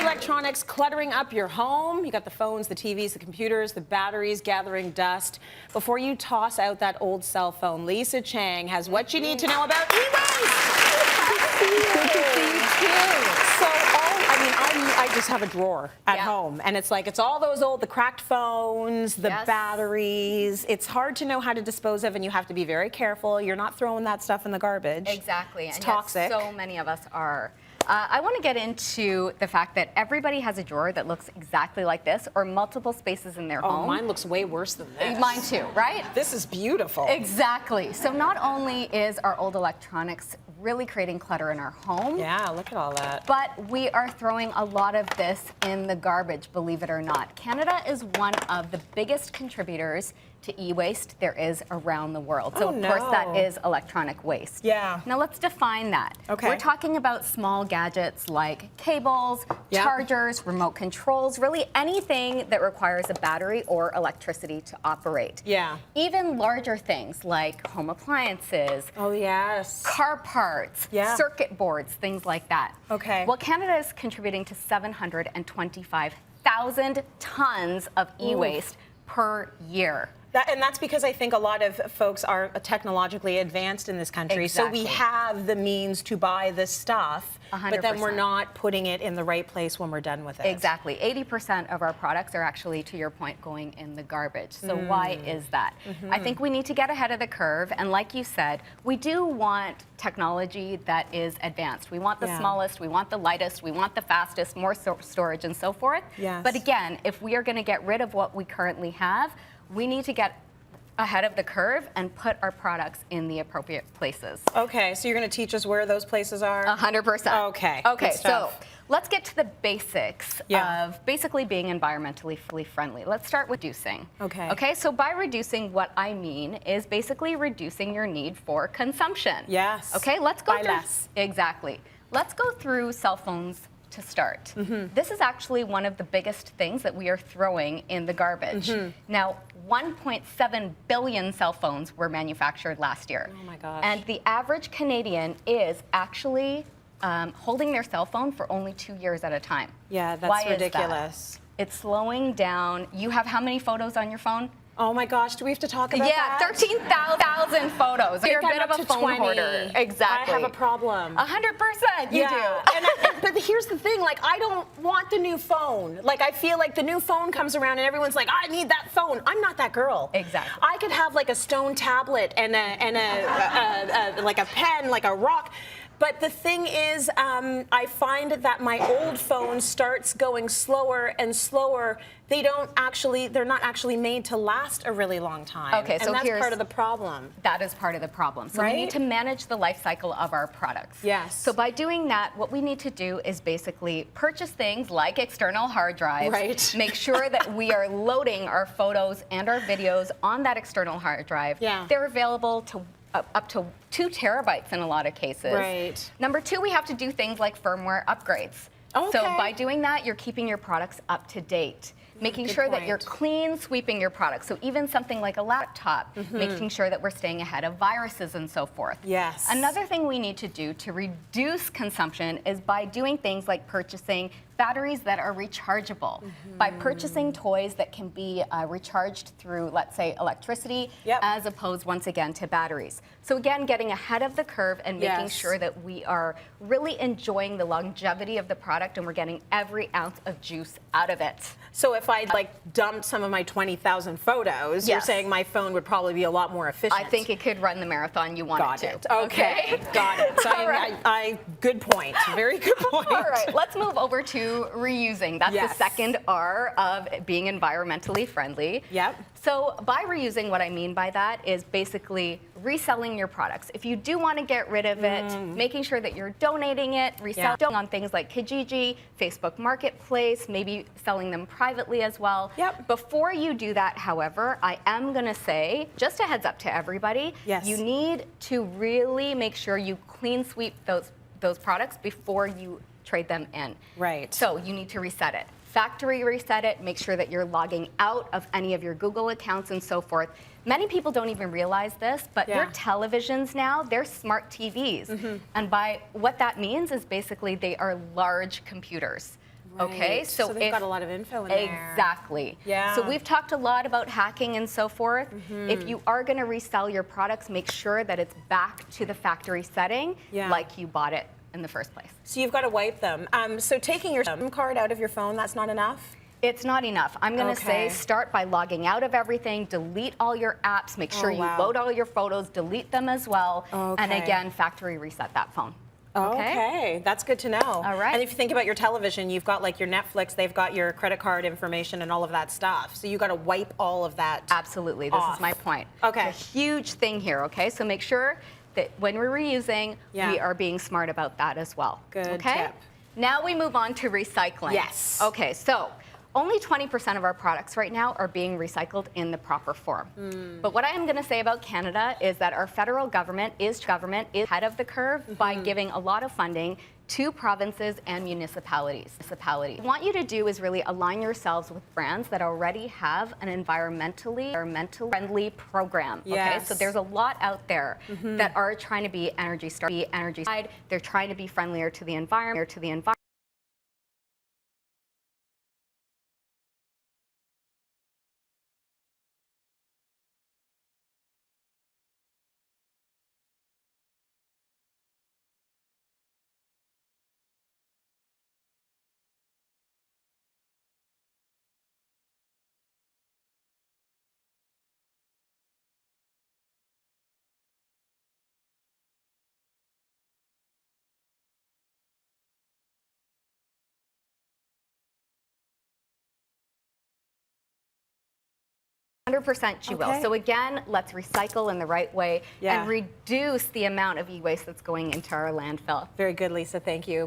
electronics cluttering up your home. You got the phones, the TVs, the computers, the batteries gathering dust. Before you toss out that old cell phone, Lisa Chang has what you need to know about e-waste. Good to see you too. I just have a drawer at home, and it's like, it's all those old, the cracked phones, the batteries. It's hard to know how to dispose of, and you have to be very careful. You're not throwing that stuff in the garbage. Exactly. It's and toxic. Yet so many of us are. I want to get into the fact that everybody has a drawer that looks exactly like this, or multiple spaces in their home. Mine looks way worse than this. Mine too, right? This is beautiful. Exactly. So not only is our old electronics really creating clutter in our home. Yeah, look at all that. But we are throwing a lot of this in the garbage, believe it or not. Canada is one of the biggest contributors to e-waste there is around the world. So of course that is electronic waste. Yeah. Now let's define that. Okay. We're talking about small gadgets like cables, chargers, remote controls, really anything that requires a battery or electricity to operate. Yeah. Even larger things like home appliances. Oh, yes. Car parts, circuit boards, things like that. Okay. Well, Canada is contributing to 725,000 tons of e-waste per year. And that's because I think a lot of folks are technologically advanced in this country. Exactly. So we have the means to buy this stuff, 100%. but then we're not putting it in the right place when we're done with it. Exactly. 80% of our products are actually, to your point, going in the garbage. So why is that? I think we need to get ahead of the curve. And like you said, we do want technology that is advanced. We want the smallest, we want the lightest, we want the fastest, more storage and so forth. Yes. But again, if we are going to get rid of what we currently have, we need to get ahead of the curve and put our products in the appropriate places. Okay, so you're going to teach us where those places are? 100%. Okay. Okay, good so stuff. let's get to the basics of basically being environmentally friendly. Let's start with reducing. Okay. Okay, so by reducing, what I mean is basically reducing your need for consumption. Yes. Okay, let's go Buy through. less. Exactly. Let's go through cell phones to start. This is actually one of the biggest things that we are throwing in the garbage. Now, 1.7 billion cell phones were manufactured last year. Oh my gosh. And the average Canadian is actually holding their cell phone for only 2 years at a time. Yeah, that's Why ridiculous. Is that? It's slowing down. You have how many photos on your phone? Oh my gosh, do we have to talk about that? 13,000 photos. You're a bit of a phone 20. hoarder. Exactly. I have a problem. 100%, you do. But here's the thing, like, I don't want the new phone. Like, I feel like the new phone comes around and everyone's like, I need that phone. I'm not that girl. Exactly. I could have like a stone tablet and like a pen, like a rock. But the thing is, I find that my old phone starts going slower and slower. They're not actually made to last a really long time. Okay, so and that's part of the problem. That is part of the problem. So we need to manage the life cycle of our products. Yes. So by doing that, what we need to do is basically purchase things like external hard drives. Right. Make sure that we are loading our photos and our videos on that external hard drive. Yeah. They're available to up to 2 terabytes in a lot of cases. Right. Number 2, we have to do things like firmware upgrades. Okay. So by doing that, you're keeping your products up to date. Making Good sure that point. you're clean sweeping your products. So even something like a laptop, making sure that we're staying ahead of viruses and so forth. Yes. Another thing we need to do to reduce consumption is by doing things like purchasing batteries that are rechargeable. By purchasing toys that can be recharged through, let's say, electricity, as opposed, once again, to batteries. So again, getting ahead of the curve and making sure that we are really enjoying the longevity of the product and we're getting every ounce of juice out of it. So if I like dumped some of my 20,000 photos, you're saying my phone would probably be a lot more efficient. I think it could run the marathon you want it to. Okay. Got it. So good point. Very good point. All right, let's move over to reusing. That's the second R of being environmentally friendly. Yep. So by reusing, what I mean by that is basically reselling your products. If you do want to get rid of it, making sure that you're donating it, reselling on things like Kijiji, Facebook Marketplace, maybe selling them privately as well. Yep. Before you do that, however, I am going to say, just a heads up to everybody, you need to really make sure you clean sweep those products before you trade them in. Right. So you need to reset it. Factory reset it, make sure that you're logging out of any of your Google accounts and so forth. Many people don't even realize this, but your televisions now, they're smart TVs. And by what that means is basically they are large computers. Okay, Right. So they've got a lot of info in there. Exactly. Yeah. So we've talked a lot about hacking and so forth. If you are going to resell your products, make sure that it's back to the factory setting like you bought it in the first place. So you've got to wipe them. So taking your SIM card out of your phone, that's not enough? It's not enough. I'm going to say start by logging out of everything, delete all your apps, make sure you load all your photos, delete them as well, and again, factory reset that phone. Okay, that's good to know. All right. And if you think about your television, you've got like your Netflix, they've got your credit card information and all of that stuff. So you got to wipe all of that. Absolutely. This is my point. Okay. It's a huge thing here, okay? So make sure that when we're reusing, we are being smart about that as well. Good okay? tip. Now we move on to recycling. Yes. Okay, so only 20% of our products right now are being recycled in the proper form. But what I am going to say about Canada is that our federal government is ahead of the curve by giving a lot of funding to provinces and municipalities. What I want you to do is really align yourselves with brands that already have an environmentally friendly program. Okay, so there's a lot out there that are trying to be energy side. They're trying to be friendlier to the environment. You will. So again, let's recycle in the right way and reduce the amount of e-waste that's going into our landfill. Very good, Lisa. Thank you.